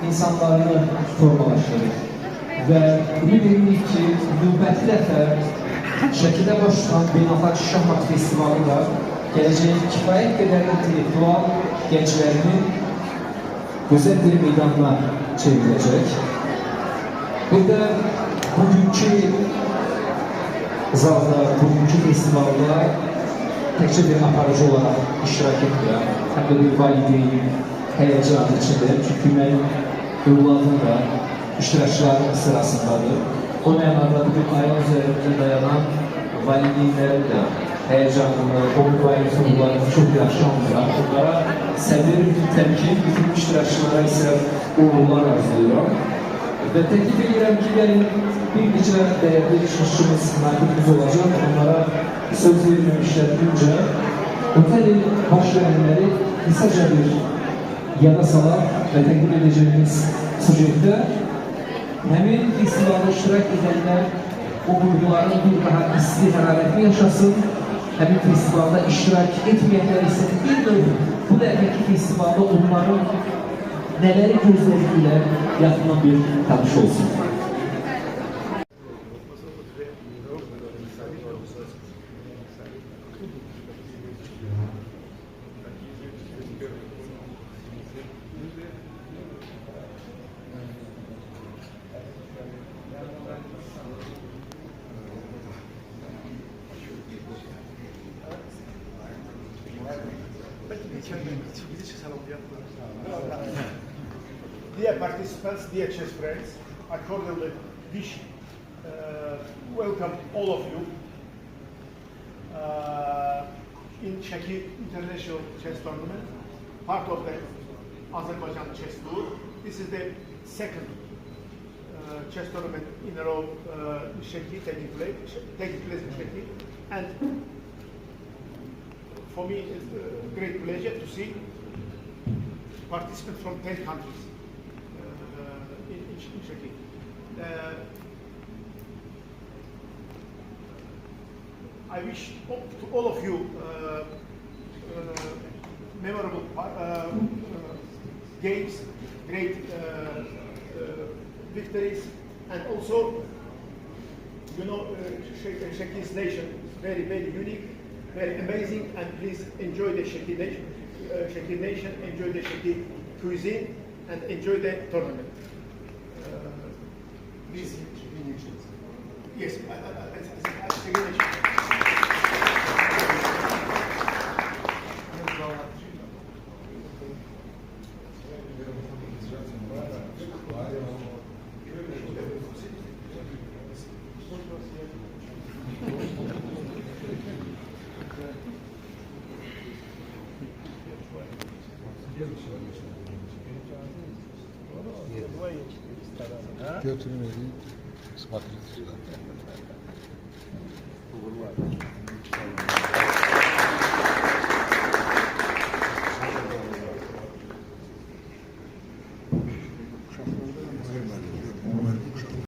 insanlarını formalaşdırır və ümid edirik ki, növbəti dəfə Şəkidə baş tutan Beynəlxalq Şahmat Festivalı da gələcəyin kifayət qədər intellektual gənclərinin gözəl bir meydanına çevriləcək. Bir də bugünkü zalda, bugünkü festivalda təkcə bir aparıcı olaraq iştirak etmirəm. Həm də bir valideyn həyəcanı içindəyəm. Çünki mənim övladım da iştirakçıların sırasındadır. O mənada bugün ayaq üzərində dayanan valideynlərin də həyəcanını, o müqayiməsi onlarını çox yaxşı anlayıram. Onlara səbir, təmkin, bütün iştirakçılara isə uğurlar arzulayıram. Və təklif edirəm ki, gəlin bir neçə dəyərli çıxışçımız, nakibimiz olacaq. Onlara söz verməmişlər öncə ötən il baş verənləri qısaca bir yada salar və təqdim edəcəyimiz sujetdə həmin festivalda iştirak edənlər o qurğuların bir daha isti hərarətini yaşasın. Həmin festivalda iştirak etməyənlər isə bir növ bu dəqiqəki festivalda onların nələri gözlədiklə yaxından bir tanış olsun. Dear participants, dear chess friends, I cordially wish welcome all of you in Shaki International Chess Tournament, part of the Azerbaijan Chess Tour. This is the second chess tournament in a row in Shaki taking place in Shaki, and for me it's a great pleasure to see participants from 10 countries in Shaki. I wish to all of you memorable games, great victories, and also, you know, Shaki's nation is very, very unique, very amazing, and please enjoy the Shaki nation, enjoy the Shaki cuisine, and enjoy the tournament. Please. Yes, Götürmeyi ispat ettiler.